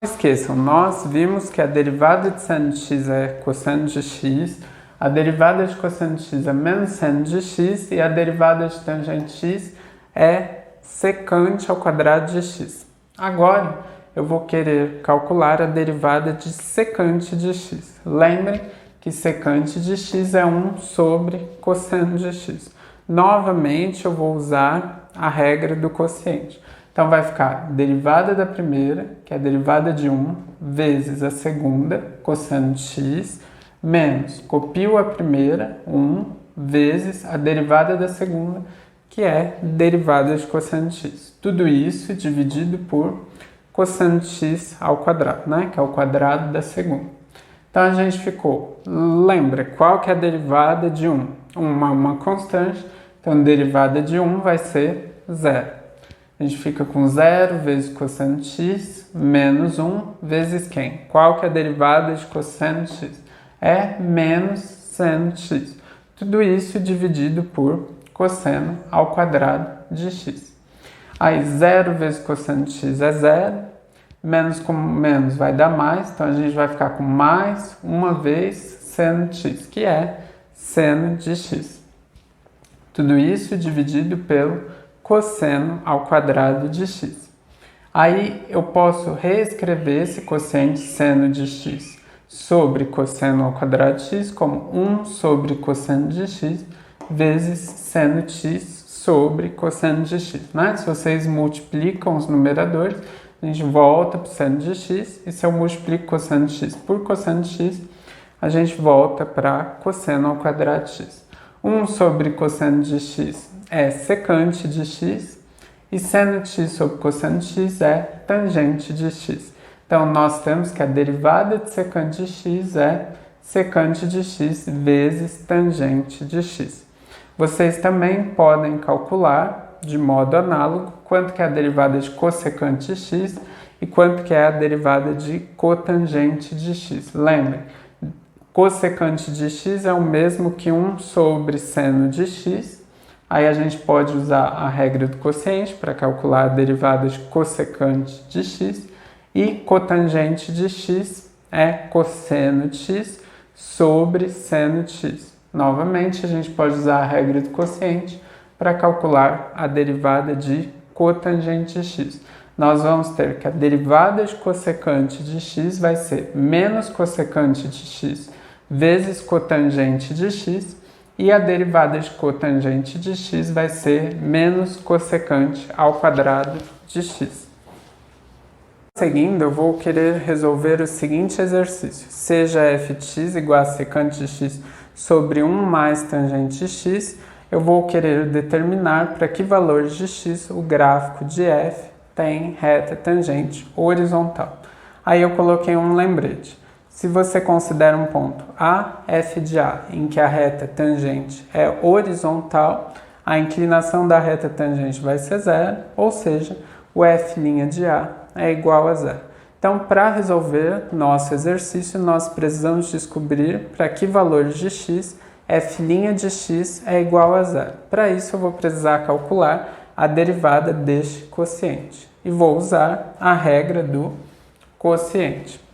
Não esqueçam, nós vimos que a derivada de seno de x é cosseno de x, a derivada de cosseno de x é menos seno de x e a derivada de tangente x é secante ao quadrado de x. Agora, eu vou querer calcular a derivada de secante de x. Lembrem que secante de x é 1 sobre cosseno de x. Novamente, eu vou usar a regra do quociente. Então, vai ficar derivada da primeira, que é a derivada de 1, vezes a segunda, cosseno de x, menos, copio a primeira, 1, vezes a derivada da segunda, que é derivada de cosseno de x. Tudo isso dividido por cosseno de x ao quadrado, né? Que é o quadrado da segunda. Então, a gente ficou, lembra, qual que é a derivada de 1? Uma constante, então, derivada de 1 vai ser 0. A gente fica com 0 vezes cosseno de x, menos 1 vezes quem? Qual que é a derivada de cosseno de x? É menos seno de x. Tudo isso dividido por cosseno ao quadrado de x. Aí 0 vezes cosseno de x é 0, menos com menos vai dar mais, então a gente vai ficar com mais uma vez seno de x, que é seno de x. Tudo isso dividido pelo cosseno ao quadrado de x. Aí eu posso reescrever esse quociente seno de x sobre cosseno ao quadrado de x como 1 sobre cosseno de x vezes seno de x sobre cosseno de x. Né? Se vocês multiplicam os numeradores, a gente volta para o seno de x, e se eu multiplico cosseno de x por cosseno de x, a gente volta para cosseno ao quadrado de x. 1 sobre cosseno de x é secante de x, e seno de x sobre cosseno de x é tangente de x. Então, nós temos que a derivada de secante de x é secante de x vezes tangente de x. Vocês também podem calcular, de modo análogo, quanto que é a derivada de cossecante de x e quanto que é a derivada de cotangente de x. Lembrem, cossecante de x é o mesmo que 1 sobre seno de x. Aí a gente pode usar a regra do quociente para calcular a derivada de cossecante de x. E cotangente de x é cosseno de x sobre seno de x. Novamente, a gente pode usar a regra do quociente para calcular a derivada de cotangente de x. Nós vamos ter que a derivada de cossecante de x vai ser menos cossecante de x vezes cotangente de x, e a derivada de cotangente de x vai ser menos cossecante ao quadrado de x. Seguindo, eu vou querer resolver o seguinte exercício. Seja f de x igual a secante de x sobre 1 mais tangente de x, eu vou querer determinar para que valores de x o gráfico de f tem reta tangente horizontal. Aí eu coloquei um lembrete. Se você considera um ponto A, f de A, em que a reta tangente é horizontal, a inclinação da reta tangente vai ser 0, ou seja, o f' de A é igual a 0. Então, para resolver nosso exercício, nós precisamos descobrir para que valores de x f' de x é igual a 0. Para isso, eu vou precisar calcular a derivada deste quociente. E vou usar a regra do quociente.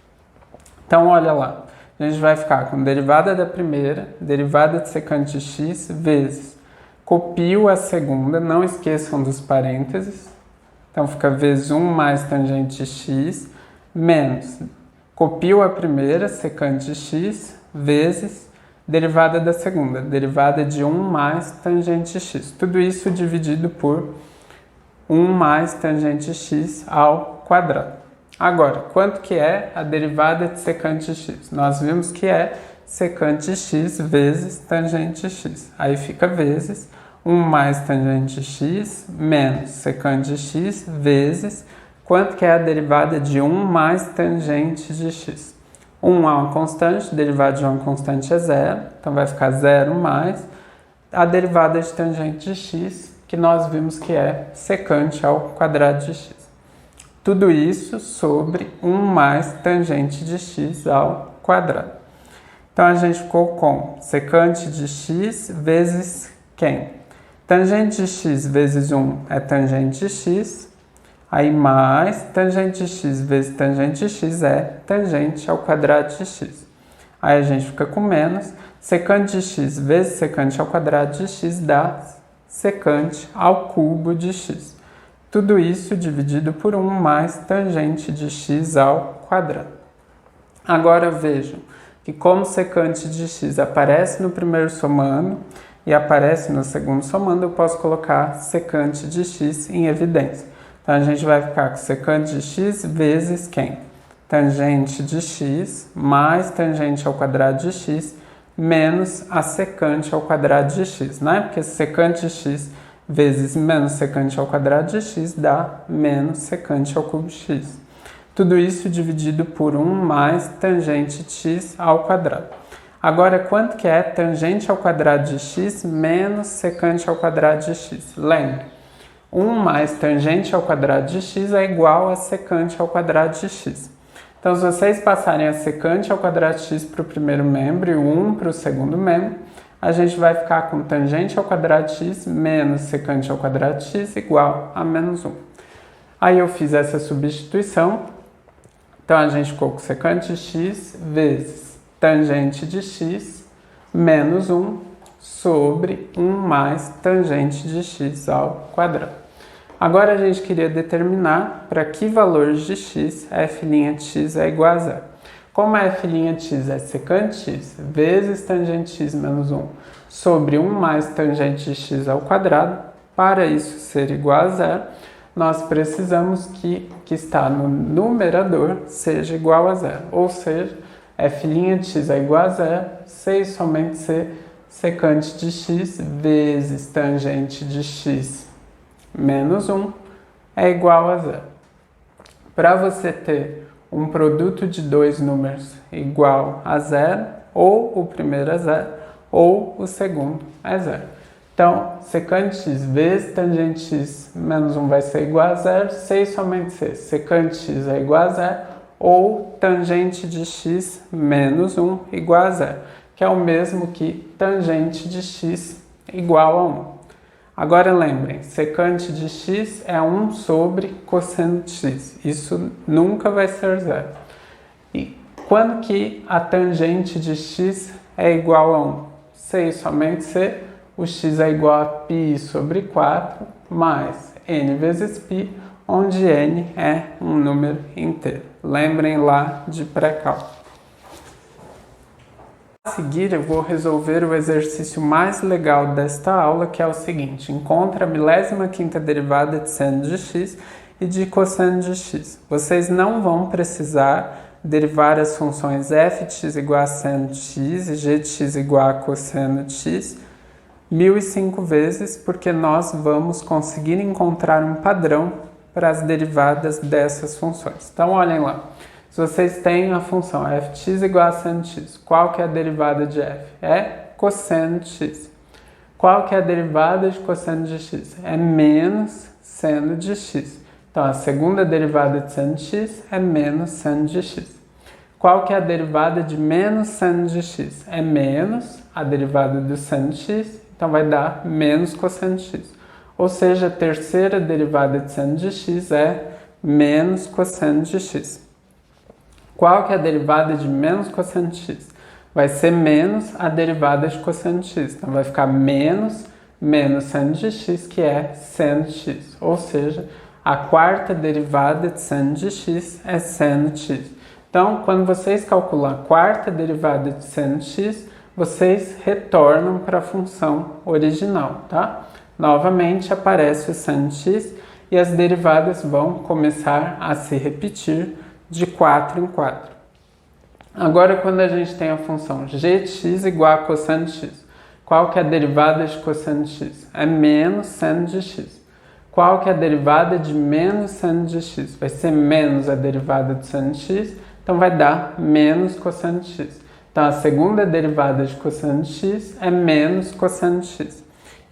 Então, olha lá, a gente vai ficar com derivada da primeira, derivada de secante de x, vezes, copio a segunda, não esqueçam dos parênteses, então fica vezes 1 mais tangente de x, menos, copio a primeira, secante de x, vezes, derivada da segunda, derivada de 1 mais tangente de x. Tudo isso dividido por 1 mais tangente de x ao quadrado. Agora, quanto que é a derivada de secante de x? Nós vimos que é secante de x vezes tangente de x. Aí fica vezes 1 mais tangente de x menos secante de x vezes quanto que é a derivada de 1 mais tangente de x. 1 é uma constante, derivada de uma constante é 0, então vai ficar 0 mais a derivada de tangente de x, que nós vimos que é secante ao quadrado de x. Tudo isso sobre 1 mais tangente de x ao quadrado. Então, a gente ficou com secante de x vezes quem? Tangente de x vezes 1 é tangente de x. Aí mais tangente de x vezes tangente de x é tangente ao quadrado de x. Aí a gente fica com menos. Secante de x vezes secante ao quadrado de x dá secante ao cubo de x. Tudo isso dividido por 1 mais tangente de x ao quadrado. Agora vejam que como secante de x aparece no primeiro somando e aparece no segundo somando, eu posso colocar secante de x em evidência. Então a gente vai ficar com secante de x vezes quem? Tangente de x mais tangente ao quadrado de x menos a secante ao quadrado de x, né? Porque secante de x vezes menos secante ao quadrado de x dá menos secante ao cubo de x. Tudo isso dividido por 1 mais tangente de x ao quadrado. Agora, quanto que é tangente ao quadrado de x menos secante ao quadrado de x? Lembre, 1 mais tangente ao quadrado de x é igual a secante ao quadrado de x. Então, se vocês passarem a secante ao quadrado de x para o primeiro membro e 1 para o segundo membro, a gente vai ficar com tangente ao quadrado de x menos secante ao quadrado de x igual a menos 1. Aí eu fiz essa substituição. Então, a gente ficou com secante de x vezes tangente de x menos 1 sobre 1 mais tangente de x ao quadrado. Agora a gente queria determinar para que valores de x f' de x é igual a zero. Como f' de x é secante de x vezes tangente de x menos 1 sobre 1 mais tangente de x ao quadrado, para isso ser igual a zero, nós precisamos que o que está no numerador seja igual a zero. Ou seja, f' de x é igual a zero, se e somente se secante de x vezes tangente de x menos 1 é igual a zero. Para você ter um produto de dois números igual a zero, ou o primeiro é zero, ou o segundo é zero. Então, secante de x vezes tangente de x menos 1 vai ser igual a zero, se e somente se secante de x é igual a zero, ou tangente de x menos 1 igual a zero, que é o mesmo que tangente de x igual a 1. Agora lembrem, secante de x é 1 sobre cosseno de x. Isso nunca vai ser zero. E quando que a tangente de x é igual a 1? Se e somente se o x é igual a π sobre 4 mais n vezes π, onde n é um número inteiro. Lembrem lá de pré-cálculo. A seguir, eu vou resolver o exercício mais legal desta aula, que é o seguinte: encontre a 15ª derivada de seno de x e de cosseno de x. Vocês não vão precisar derivar as funções f de x igual a seno de x e g de x igual a cosseno de x 1005 vezes, porque nós vamos conseguir encontrar um padrão para as derivadas dessas funções. Então, olhem lá. Se vocês têm a função f de x igual a seno de x, qual que é a derivada de f? É cosseno de x. Qual que é a derivada de cosseno de x? É menos seno de x. Então, a segunda derivada de seno de x é menos seno de x. Qual que é a derivada de menos seno de x? É menos a derivada do seno de x, então vai dar menos cosseno de x. Ou seja, a terceira derivada de seno de x é menos cosseno de x. Qual que é a derivada de menos cosseno de x? Vai ser menos a derivada de cosseno de x. Então, vai ficar menos seno de x, que é seno de x. Ou seja, a quarta derivada de seno de x é seno de x. Então, quando vocês calculam a quarta derivada de seno de x, vocês retornam para a função original, tá? Novamente aparece o seno de x e as derivadas vão começar a se repetir de 4 em 4. Agora, quando a gente tem a função g de x igual a cosseno de x, qual que é a derivada de cosseno de x? É menos seno de x. Qual que é a derivada de menos seno de x? Vai ser menos a derivada de seno de x, então vai dar menos cosseno de x. Então, a segunda derivada de cosseno de x é menos cosseno de x.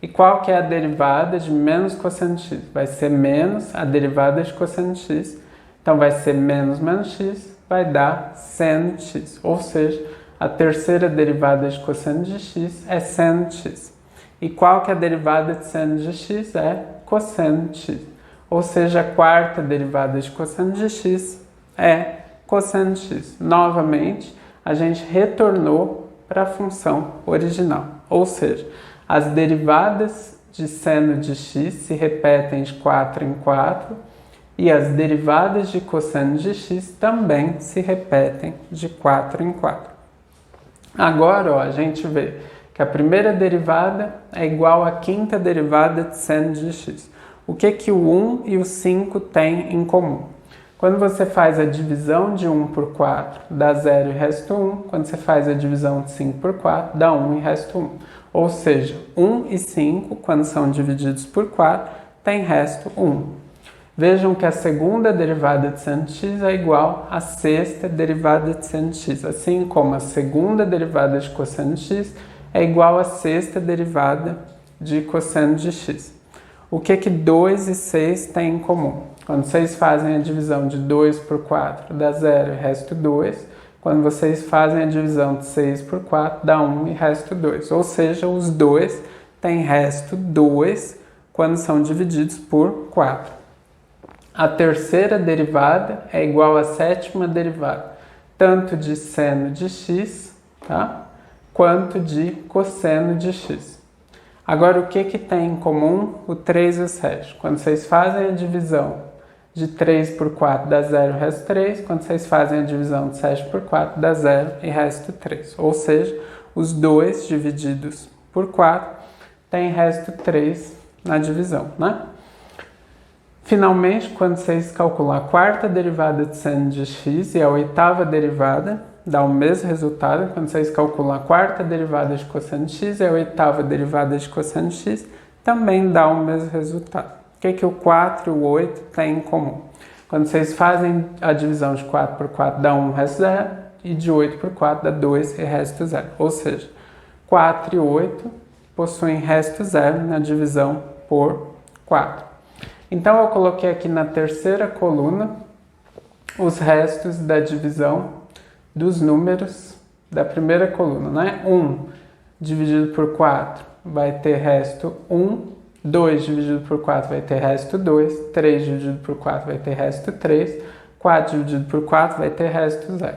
E qual que é a derivada de menos cosseno de x? Vai ser menos a derivada de cosseno de x. Então, vai ser menos x, vai dar seno de x. Ou seja, a terceira derivada de cosseno de x é seno de x. E qual que é a derivada de seno de x? É cosseno de x. ou seja, a quarta derivada de cosseno de x é cosseno de x. Novamente, a gente retornou para a função original, ou seja, as derivadas de seno de x se repetem de 4 em 4 e as derivadas de cosseno de x também se repetem de 4 em 4. Agora, a gente vê que a primeira derivada é igual à quinta derivada de seno de x. O que o 1 e o 5 têm em comum? Quando você faz a divisão de 1 por 4, dá 0 e resta 1. Quando você faz a divisão de 5 por 4, dá 1 e resta 1. Ou seja, 1 e 5, quando são divididos por 4, tem resto 1. Vejam que a segunda derivada de seno de x é igual à sexta derivada de seno de x, assim como a segunda derivada de cosseno de x é igual à sexta derivada de cosseno de x. O que 2 e 6 têm em comum? Quando vocês fazem a divisão de 2 por 4, dá 0 e resta 2. Quando vocês fazem a divisão de 6 por 4, dá 1 e resta 2. Ou seja, os dois têm resto 2 quando são divididos por 4. A terceira derivada é igual à sétima derivada, tanto de seno de x, tá? Quanto de cosseno de x. Agora, o que tem em comum o 3 e o 7? Quando vocês fazem a divisão de 3 por 4, dá 0 e resta 3. Quando vocês fazem a divisão de 7 por 4, dá 0 e resta 3. Ou seja, os dois divididos por 4 têm resto 3 na divisão, né? Finalmente, quando vocês calculam a quarta derivada de seno de x e a oitava derivada, dá o mesmo resultado. Quando vocês calculam a quarta derivada de cosseno de x e a oitava derivada de cosseno de x, também dá o mesmo resultado. O que o 4 e o 8 têm em comum? Quando vocês fazem a divisão de 4 por 4, dá 1 e resta 0, e de 8 por 4 dá 2 e resta 0. Ou seja, 4 e 8 possuem resto 0 na divisão por 4. Então, eu coloquei aqui na terceira coluna os restos da divisão dos números da primeira coluna, né? 1 dividido por 4 vai ter resto 1, 2 dividido por 4 vai ter resto 2, 3 dividido por 4 vai ter resto 3, 4 dividido por 4 vai ter resto 0.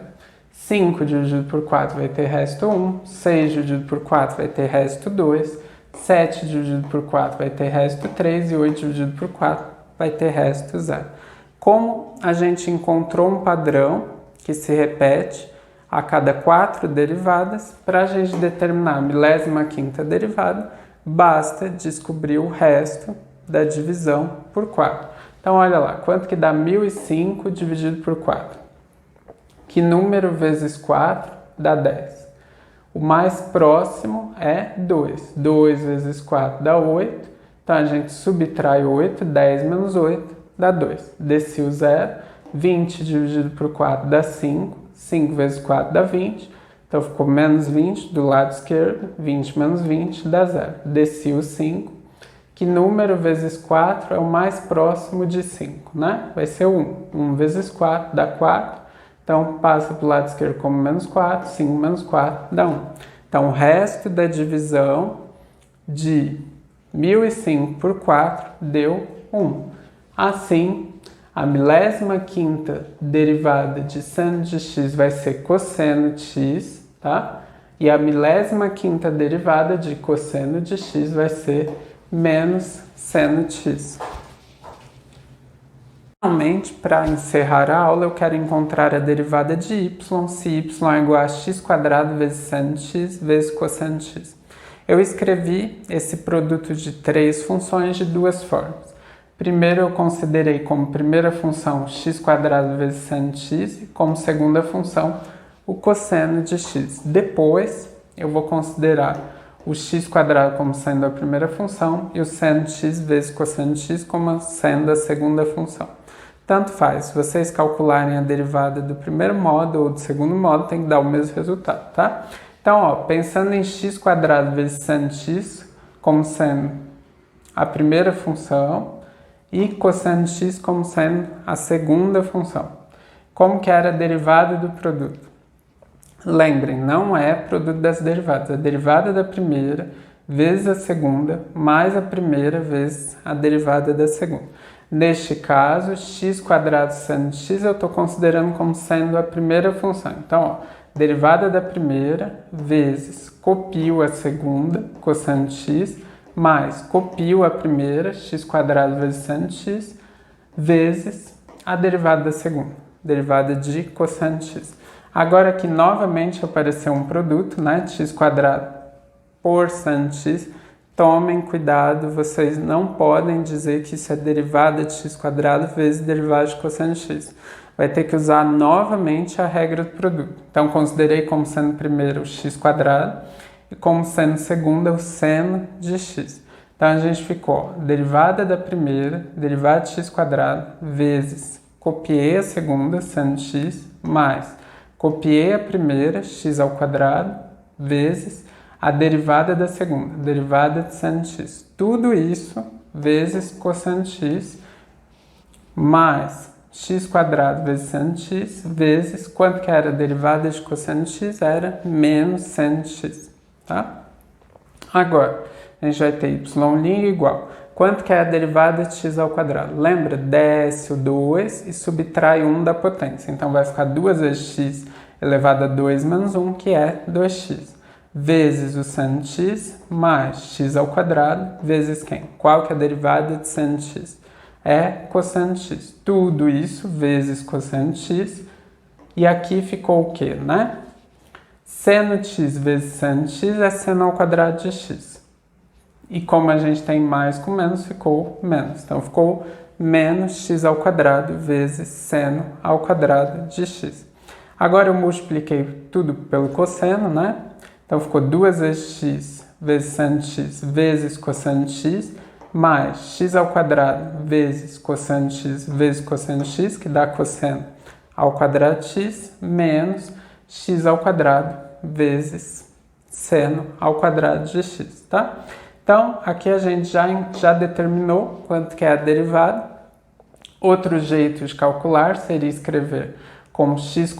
5 dividido por 4 vai ter resto 1, 6 dividido por 4 vai ter resto 2, 7 dividido por 4 vai ter resto 3 e 8 dividido por 4 vai ter resto 0. Como a gente encontrou um padrão que se repete a cada 4 derivadas, para a gente determinar a 15ª derivada, basta descobrir o resto da divisão por 4. Então, olha lá, quanto que dá 1005 dividido por 4? Que número vezes 4 dá 10? O mais próximo é 2. 2 vezes 4 dá 8. Então, a gente subtrai 8, 10 menos 8 dá 2. Desci o 0. 20 dividido por 4 dá 5. 5 vezes 4 dá 20. Então, ficou menos 20 do lado esquerdo. 20 menos 20 dá 0. Desci o 5. Que número vezes 4 é o mais próximo de 5, né? Vai ser 1. 1 vezes 4 dá 4. Então, passa para o lado esquerdo como menos 4, 5 menos 4 dá 1. Então, o resto da divisão de 1005 por 4 deu 1. Assim, a 15ª derivada de seno de x vai ser cosseno de x, tá? E a 15ª derivada de cosseno de x vai ser menos seno de x. Finalmente, para encerrar a aula, eu quero encontrar a derivada de y, se y é igual a x² vezes seno de x vezes cosseno de x. Eu escrevi esse produto de 3 funções de 2 formas. Primeiro, eu considerei como primeira função x² vezes seno de x e como segunda função o cosseno de x. Depois, eu vou considerar o x² como sendo a primeira função e o seno de x vezes cosseno de x como sendo a segunda função. Tanto faz, se vocês calcularem a derivada do primeiro modo ou do segundo modo, tem que dar o mesmo resultado, tá? Então, ó, pensando em x² vezes seno de x como sendo a primeira função e cosseno de x como sendo a segunda função. Como que era a derivada do produto? Lembrem, não é produto das derivadas. A derivada da primeira vezes a segunda mais a primeira vezes a derivada da segunda. Neste caso, x² seno de x eu estou considerando como sendo a primeira função. Então, ó, derivada da primeira vezes copio a segunda, cosseno de x, mais copio a primeira, x² vezes seno de x, vezes a derivada da segunda, derivada de cosseno de x. Agora aqui novamente apareceu um produto, né, x² por seno de x. Tomem cuidado, vocês não podem dizer que isso é derivada de x² vezes derivada de cosseno de x. Vai ter que usar novamente a regra do produto. Então, considerei como sendo primeiro o x² e como sendo segunda o seno de x. Então, a gente ficou derivada da primeira, derivada de x² vezes copiei a segunda, seno de x, mais copiei a primeira, x² vezes a derivada da segunda, derivada de seno de x. Tudo isso vezes cosseno de x, mais x² vezes seno de x, vezes quanto que era a derivada de cosseno de x? Era menos seno de x, tá? Agora, a gente vai ter y' igual. Quanto que é a derivada de x²? Lembra? Desce o 2 e subtrai 1 da potência. Então, vai ficar 2 vezes x elevado a 2 menos 1, que é 2x. Vezes o seno de x, mais x² vezes quem? Qual que é a derivada de seno de x? É cosseno de x. Tudo isso vezes cosseno de x. E aqui ficou o quê, né? Seno de x vezes seno de x é seno² de x. E como a gente tem mais com menos, ficou menos. Então, ficou menos x² vezes seno² de x. Agora eu multipliquei tudo pelo cosseno, né? Então, ficou 2 vezes x vezes seno de x vezes cosseno de x, mais x² vezes cosseno de x vezes cosseno de x, que dá cosseno² de x, menos x² vezes seno² de x, tá? Então, aqui a gente já determinou quanto que é a derivada. Outro jeito de calcular seria escrever como x²,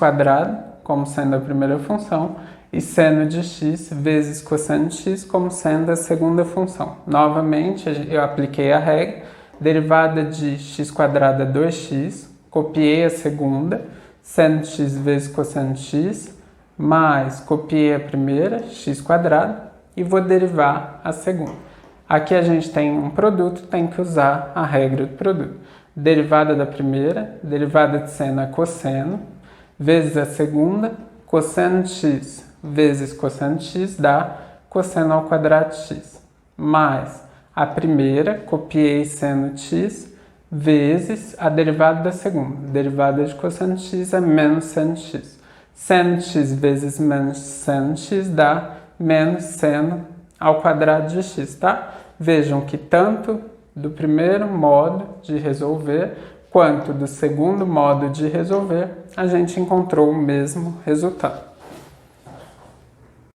como sendo a primeira função, e seno de x vezes cosseno de x como sendo a segunda função. Novamente, eu apliquei a regra, derivada de x² é 2x, copiei a segunda, seno de x vezes cosseno de x, mais copiei a primeira, x², e vou derivar a segunda. Aqui a gente tem um produto, tem que usar a regra do produto. Derivada da primeira, derivada de seno é cosseno, vezes a segunda, cosseno de x vezes cosseno de x dá cosseno² de x. Mais a primeira, copiei seno de x, vezes a derivada da segunda. Derivada de cosseno de x é menos seno de x. Seno de x vezes menos seno de x dá menos seno² de x, tá? Vejam que tanto do primeiro modo de resolver quanto do segundo modo de resolver, a gente encontrou o mesmo resultado.